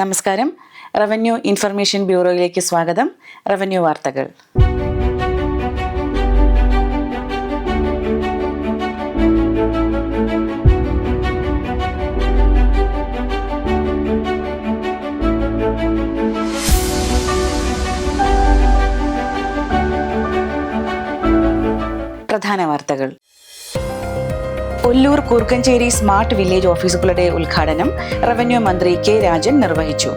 നമസ്കാരം. Revenue information ബ്യൂറോയിലേക്ക് സ്വാഗതം. Revenue വാർത്തകൾ. പ്രധാന വാർത്തകൾ. ഒല്ലൂർ കൂർക്കഞ്ചേരി സ്മാർട്ട് വില്ലേജ് ഓഫീസുകളുടെ ഉദ്ഘാടനം റവന്യൂ മന്ത്രി കെ രാജൻ നിർവഹിച്ചു.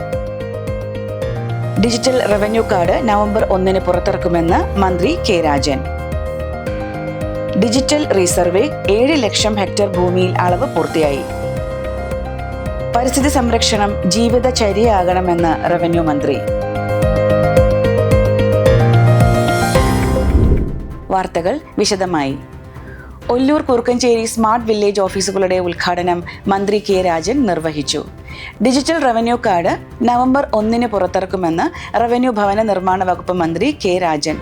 ഡിജിറ്റൽ റവന്യൂ കാർഡ് നവംബർ 1 പുറത്തിറക്കുമെന്ന് മന്ത്രി കെ രാജൻ. ഡിജിറ്റൽ റീസർവേ 7 ലക്ഷം ഹെക്ടർ ഭൂമിയിൽ അളവ് പൂർത്തിയായി. പരിസ്ഥിതി സംരക്ഷണം ജീവിതചര്യയാകണമെന്ന് റവന്യൂ മന്ത്രി. വാർത്തകൾ വിശദമായി. ഒല്ലൂർ കൂർക്കഞ്ചേരി സ്മാർട്ട് വില്ലേജ് ഓഫീസുകളുടെ ഉദ്ഘാടനം മന്ത്രി കെ രാജൻ നിർവഹിച്ചു. ഡിജിറ്റൽ റവന്യൂ കാർഡ് നവംബർ 1 പുറത്തിറക്കുമെന്ന് റവന്യൂ ഭവന നിർമ്മാണ വകുപ്പ് മന്ത്രി കെ രാജൻ.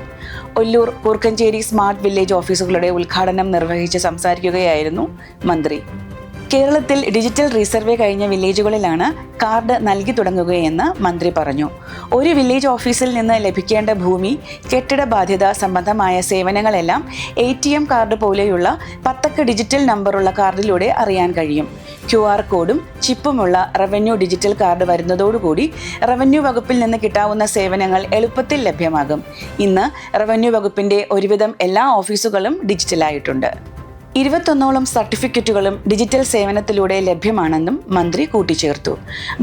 ഒല്ലൂർ കൂർക്കഞ്ചേരി സ്മാർട്ട് വില്ലേജ് ഓഫീസുകളുടെ ഉദ്ഘാടനം നിർവഹിച്ച് സംസാരിക്കുകയായിരുന്നു മന്ത്രി. കേരളത്തിൽ ഡിജിറ്റൽ റീസർവേ കഴിഞ്ഞ വില്ലേജുകളിലാണ് കാർഡ് നൽകി തുടങ്ങുകയെന്ന് മന്ത്രി പറഞ്ഞു. ഒരു വില്ലേജ് ഓഫീസിൽ നിന്ന് ലഭിക്കേണ്ട ഭൂമി, കെട്ടിട ബാധ്യത സംബന്ധമായ സേവനങ്ങളെല്ലാം ATM കാർഡ് പോലെയുള്ള 10 ഡിജിറ്റൽ നമ്പറുള്ള കാർഡിലൂടെ അറിയാൻ കഴിയും. QR കോഡും ചിപ്പുമുള്ള റവന്യൂ ഡിജിറ്റൽ കാർഡ് വരുന്നതോടുകൂടി റവന്യൂ വകുപ്പിൽ നിന്ന് കിട്ടാവുന്ന സേവനങ്ങൾ എളുപ്പത്തിൽ ലഭ്യമാകും. ഇന്ന് റവന്യൂ വകുപ്പിന്റെ ഒരുവിധം എല്ലാ ഓഫീസുകളും ഡിജിറ്റലായിട്ടുണ്ട്. 21ഓളം സർട്ടിഫിക്കറ്റുകളും ഡിജിറ്റൽ സേവനത്തിലൂടെ ലഭ്യമാണെന്നും മന്ത്രി കൂട്ടിച്ചേർത്തു.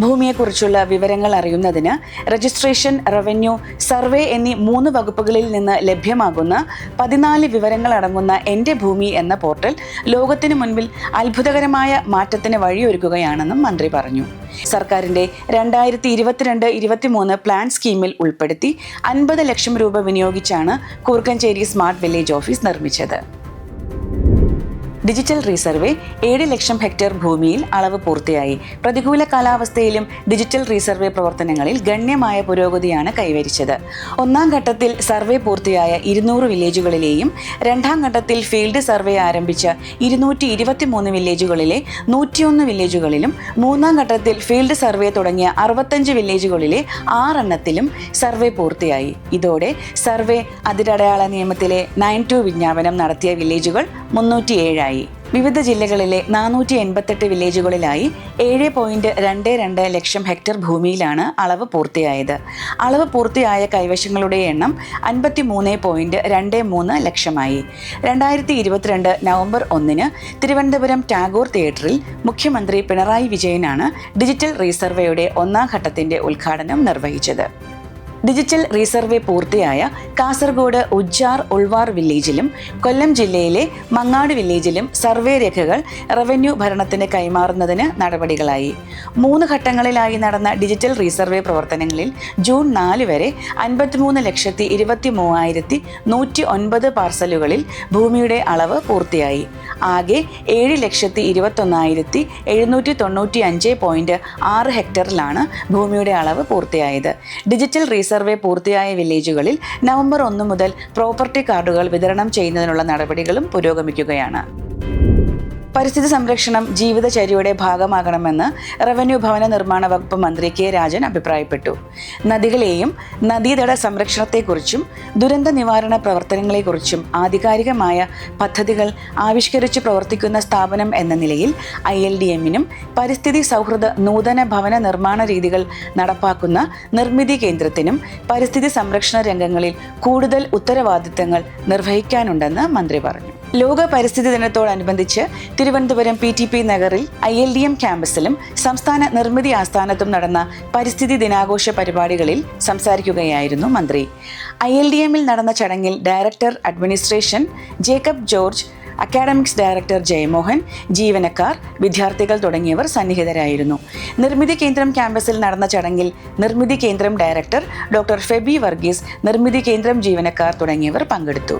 ഭൂമിയെക്കുറിച്ചുള്ള വിവരങ്ങൾ അറിയുന്നതിന് രജിസ്ട്രേഷൻ, റവന്യൂ, സർവേ എന്നീ 3 വകുപ്പുകളിൽ നിന്ന് ലഭ്യമാകുന്ന 14 വിവരങ്ങൾ അടങ്ങുന്ന എൻ്റെ ഭൂമി എന്ന പോർട്ടൽ ലോകത്തിനു മുൻപിൽ അത്ഭുതകരമായ മാറ്റത്തിന് വഴിയൊരുക്കുകയാണെന്നും മന്ത്രി പറഞ്ഞു. സർക്കാരിന്റെ 2022-23 പ്ലാൻ സ്കീമിൽ ഉൾപ്പെടുത്തി 50 ലക്ഷം രൂപ വിനിയോഗിച്ചാണ് കൂർക്കഞ്ചേരി സ്മാർട്ട് വില്ലേജ് ഓഫീസ് നിർമ്മിച്ചത്. ഡിജിറ്റൽ റീസർവേ 7 ലക്ഷം ഹെക്ടർ ഭൂമിയിൽ അളവ് പൂർത്തിയായി. പ്രതികൂല കാലാവസ്ഥയിലും ഡിജിറ്റൽ റീസർവേ പ്രവർത്തനങ്ങളിൽ ഗണ്യമായ പുരോഗതിയാണ് കൈവരിച്ചത്. 1ാം ഘട്ടത്തിൽ സർവേ പൂർത്തിയായ 200 വില്ലേജുകളിലെയും 2ാം ഘട്ടത്തിൽ ഫീൽഡ് സർവേ ആരംഭിച്ച 223 വില്ലേജുകളിലെ 101 വില്ലേജുകളിലും 3ാം ഘട്ടത്തിൽ ഫീൽഡ് സർവേ തുടങ്ങിയ 65 വില്ലേജുകളിലെ 6 എണ്ണത്തിലും സർവേ പൂർത്തിയായി. ഇതോടെ സർവേ അതിരടയാള നിയമത്തിലെ 9(2) വിജ്ഞാപനം നടത്തിയ വില്ലേജുകൾ 307 ആയി. വിവിധ ജില്ലകളിലെ 488 വില്ലേജുകളിലായി 7.22 ലക്ഷം ഹെക്ടർ ഭൂമിയിലാണ് അളവ് പൂർത്തിയായത്. അളവ് പൂർത്തിയായ കൈവശങ്ങളുടെ എണ്ണം 53.23 ലക്ഷമായി. 2022 നവംബർ 1 തിരുവനന്തപുരം ടാഗോർ തിയേറ്ററിൽ മുഖ്യമന്ത്രി പിണറായി വിജയനാണ് ഡിജിറ്റൽ റീസർവേയുടെ 1ാം ഘട്ടത്തിന്റെ ഉദ്ഘാടനം നിർവഹിച്ചത്. ഡിജിറ്റൽ റീസർവേ പൂർത്തിയായ കാസർഗോഡ് ഉജ്ജാർ ഉൾവാർ വില്ലേജിലും കൊല്ലം ജില്ലയിലെ മങ്ങാട് വില്ലേജിലും സർവേ രേഖകൾ റവന്യൂ ഭരണത്തിന് കൈമാറുന്നതിന് നടപടികളായി. 3 ഘട്ടങ്ങളിലായി നടന്ന ഡിജിറ്റൽ റീസർവേ പ്രവർത്തനങ്ങളിൽ ജൂൺ 4 വരെ 53,23,109 പാർസലുകളിൽ ഭൂമിയുടെ അളവ് പൂർത്തിയായി. ആകെ 7,21,795.6 ഹെക്ടറിലാണ് ഭൂമിയുടെ അളവ് പൂർത്തിയായത്. ഡിജിറ്റൽ സർവേ പൂർത്തിയായ വില്ലേജുകളിൽ നവംബർ 1 മുതൽ പ്രോപ്പർട്ടി കാർഡുകൾ വിതരണം ചെയ്യുന്നതിനുള്ള നടപടികളും പുരോഗമിക്കുകയാണ്. പരിസ്ഥിതി സംരക്ഷണം ജീവിതചര്യയുടെ ഭാഗമാകണമെന്ന് റവന്യൂ ഭവന നിർമ്മാണ വകുപ്പ് മന്ത്രി കെ രാജൻ അഭിപ്രായപ്പെട്ടു. നദികളെയും നദീതട സംരക്ഷണത്തെക്കുറിച്ചും ദുരന്ത നിവാരണ പ്രവർത്തനങ്ങളെക്കുറിച്ചും ആധികാരികമായ പദ്ധതികൾ ആവിഷ്കരിച്ച് പ്രവർത്തിക്കുന്ന സ്ഥാപനം എന്ന നിലയിൽ ILDM-നും പരിസ്ഥിതി സൗഹൃദ നൂതന ഭവന നിർമ്മാണ രീതികൾ നടപ്പാക്കുന്ന നിർമ്മിതി കേന്ദ്രത്തിനും പരിസ്ഥിതി സംരക്ഷണ രംഗങ്ങളിൽ കൂടുതൽ ഉത്തരവാദിത്തങ്ങൾ നിർവഹിക്കാനുണ്ടെന്ന് മന്ത്രി പറഞ്ഞു. ലോക പരിസ്ഥിതി ദിനത്തോടനുബന്ധിച്ച് തിരുവനന്തപുരം PTP നഗറിൽ ILDM ക്യാമ്പസിലും സംസ്ഥാന നിർമ്മിതി ആസ്ഥാനത്തും നടന്ന പരിസ്ഥിതി ദിനാഘോഷ പരിപാടികളിൽ സംസാരിക്കുകയായിരുന്നു മന്ത്രി. ILDM-ൽ നടന്ന ചടങ്ങിൽ director administration Jacob George, academics director Jayamohan, ജീവനക്കാർ, വിദ്യാർത്ഥികൾ തുടങ്ങിയവർ സന്നിഹിതരായിരുന്നു. നിർമ്മിതി കേന്ദ്രം ക്യാമ്പസിൽ നടന്ന ചടങ്ങിൽ നിർമ്മിതി കേന്ദ്രം ഡയറക്ടർ ഡോക്ടർ ഫെബി വർഗീസ്, നിർമ്മിതി കേന്ദ്രം ജീവനക്കാർ തുടങ്ങിയവർ പങ്കെടുത്തു.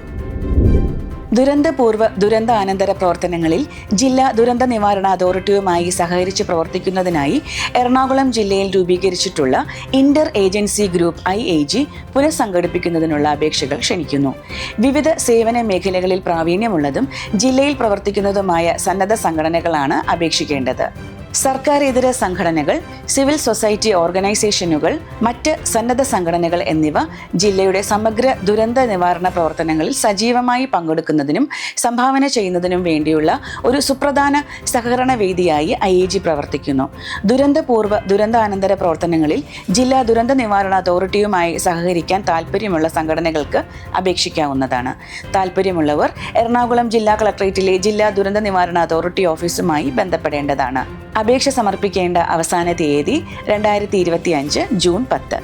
ദുരന്തപൂർവ്വ ദുരന്താനന്തര പ്രവർത്തനങ്ങളിൽ ജില്ലാ ദുരന്ത നിവാരണ അതോറിറ്റിയുമായി സഹകരിച്ച് പ്രവർത്തിക്കുന്നതിനായി എറണാകുളം ജില്ലയിൽ രൂപീകരിച്ചിട്ടുള്ള ഇന്റർ ഏജൻസി ഗ്രൂപ്പ് IAG പുനഃസംഘടിപ്പിക്കുന്നതിനുള്ള അപേക്ഷകൾ ക്ഷണിക്കുന്നു. വിവിധ സേവന മേഖലകളിൽ പ്രാവീണ്യമുള്ളതും ജില്ലയിൽ പ്രവർത്തിക്കുന്നതുമായ സന്നദ്ധ സംഘടനകളാണ് അപേക്ഷിക്കേണ്ടത്. സർക്കാരിതര സംഘടനകൾ, സിവിൽ സൊസൈറ്റി ഓർഗനൈസേഷനുകൾ, മറ്റ് സന്നദ്ധ സംഘടനകൾ എന്നിവ ജില്ലയുടെ സമഗ്ര ദുരന്ത നിവാരണ പ്രവർത്തനങ്ങളിൽ സജീവമായി പങ്കെടുക്കുന്നതിനും സംഭാവന ചെയ്യുന്നതിനും വേണ്ടിയുള്ള ഒരു സുപ്രധാന സഹകരണ വേദിയായി IAG പ്രവർത്തിക്കുന്നു. ദുരന്തപൂർവ്വ ദുരന്താനന്തര പ്രവർത്തനങ്ങളിൽ ജില്ലാ ദുരന്ത നിവാരണ അതോറിറ്റിയുമായി സഹകരിക്കാൻ താൽപ്പര്യമുള്ള സംഘടനകൾക്ക് അപേക്ഷിക്കാവുന്നതാണ്. താൽപ്പര്യമുള്ളവർ എറണാകുളം ജില്ലാ കളക്ടറേറ്റിലെ ജില്ലാ ദുരന്ത നിവാരണ അതോറിറ്റി ഓഫീസുമായി ബന്ധപ്പെടേണ്ടതാണ്. അപേക്ഷ സമർപ്പിക്കേണ്ട അവസാന തീയതി 2025 ജൂൺ 10.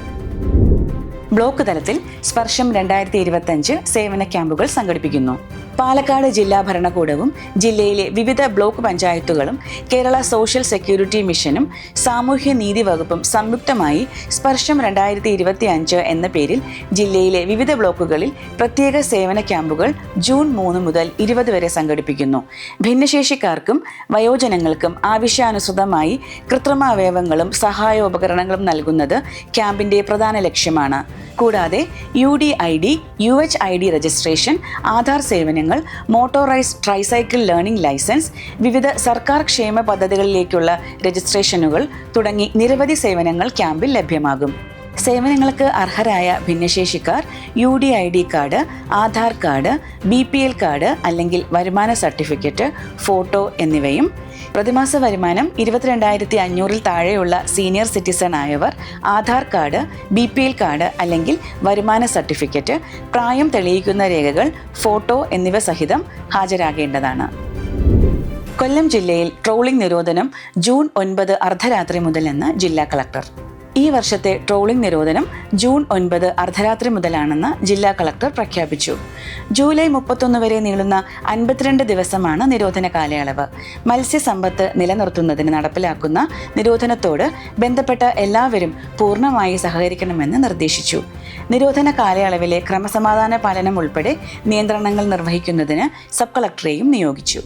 ബ്ലോക്ക് തലത്തിൽ സ്പർശം 2025 സേവന ക്യാമ്പുകൾ സംഘടിപ്പിക്കുന്നു. പാലക്കാട് ജില്ലാ ഭരണകൂടവും ജില്ലയിലെ വിവിധ ബ്ലോക്ക് പഞ്ചായത്തുകളും കേരള സോഷ്യൽ സെക്യൂരിറ്റി മിഷനും സാമൂഹ്യനീതി വകുപ്പും സംയുക്തമായി സ്പർശം 2025 എന്ന പേരിൽ ജില്ലയിലെ വിവിധ ബ്ലോക്കുകളിൽ പ്രത്യേക സേവന ക്യാമ്പുകൾ ജൂൺ 3 മുതൽ 20 വരെ സംഘടിപ്പിക്കുന്നു. ഭിന്നശേഷിക്കാർക്കും വയോജനങ്ങൾക്കും ആവശ്യാനുസൃതമായി കൃത്രിമ അവയവങ്ങളും സഹായോപകരണങ്ങളും നൽകുന്നത് ക്യാമ്പിന്റെ പ്രധാന ലക്ഷ്യമാണ്. കൂടാതെ UDID, UHID രജിസ്ട്രേഷൻ, ആധാർ സേവനങ്ങൾ, മോട്ടോറൈസ്ഡ് ട്രൈസൈക്കിൾ ലേണിംഗ് ലൈസൻസ്, വിവിധ സർക്കാർ ക്ഷേമ പദ്ധതികളിലേക്കുള്ള രജിസ്ട്രേഷനുകൾ തുടങ്ങി നിരവധി സേവനങ്ങൾ ക്യാമ്പിൽ ലഭ്യമാകും. സേവനങ്ങൾക്ക് അർഹരായ ഭിന്നശേഷിക്കാർ UDID card, Aadhaar card, BPL card അല്ലെങ്കിൽ വരുമാന സർട്ടിഫിക്കറ്റ്, ഫോട്ടോ എന്നിവയും, പ്രതിമാസ വരുമാനം 22,500 താഴെയുള്ള സീനിയർ സിറ്റിസൺ ആയവർ ആധാർ കാർഡ്, BPL കാർഡ് അല്ലെങ്കിൽ വരുമാന സർട്ടിഫിക്കറ്റ്, പ്രായം തെളിയിക്കുന്ന രേഖകൾ, ഫോട്ടോ എന്നിവ സഹിതം ഹാജരാകേണ്ടതാണ്. കൊല്ലം ജില്ലയിൽ ട്രോളിംഗ് നിരോധനം ജൂൺ 9 അർദ്ധരാത്രി മുതലെന്ന് ജില്ലാ കളക്ടർ. ഈ വർഷത്തെ ട്രോളിംഗ് നിരോധനം ജൂൺ 9 അർദ്ധരാത്രി മുതലാണെന്ന് ജില്ലാ കളക്ടർ പ്രഖ്യാപിച്ചു. ജൂലൈ 31 വരെ നീളുന്ന 52 ദിവസമാണ് നിരോധന കാലയളവ്. മത്സ്യസമ്പത്ത് നിലനിർത്തുന്നതിന് നടപ്പിലാക്കുന്ന നിരോധനത്തോട് ബന്ധപ്പെട്ട എല്ലാവരും പൂർണ്ണമായി സഹകരിക്കണമെന്ന് നിർദ്ദേശിച്ചു. നിരോധന കാലയളവിലെ ക്രമസമാധാന പാലനം ഉൾപ്പെടെ നിയന്ത്രണങ്ങൾ നിർവഹിക്കുന്നതിന് സബ് കളക്ടറെയും നിയോഗിച്ചു.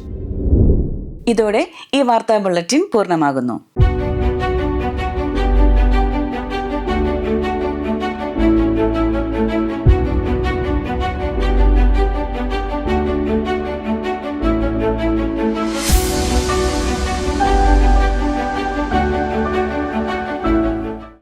ഇതോടെ ഈ വാർത്താ ബുള്ളറ്റിൻ പൂർണ്ണമാകുന്നു.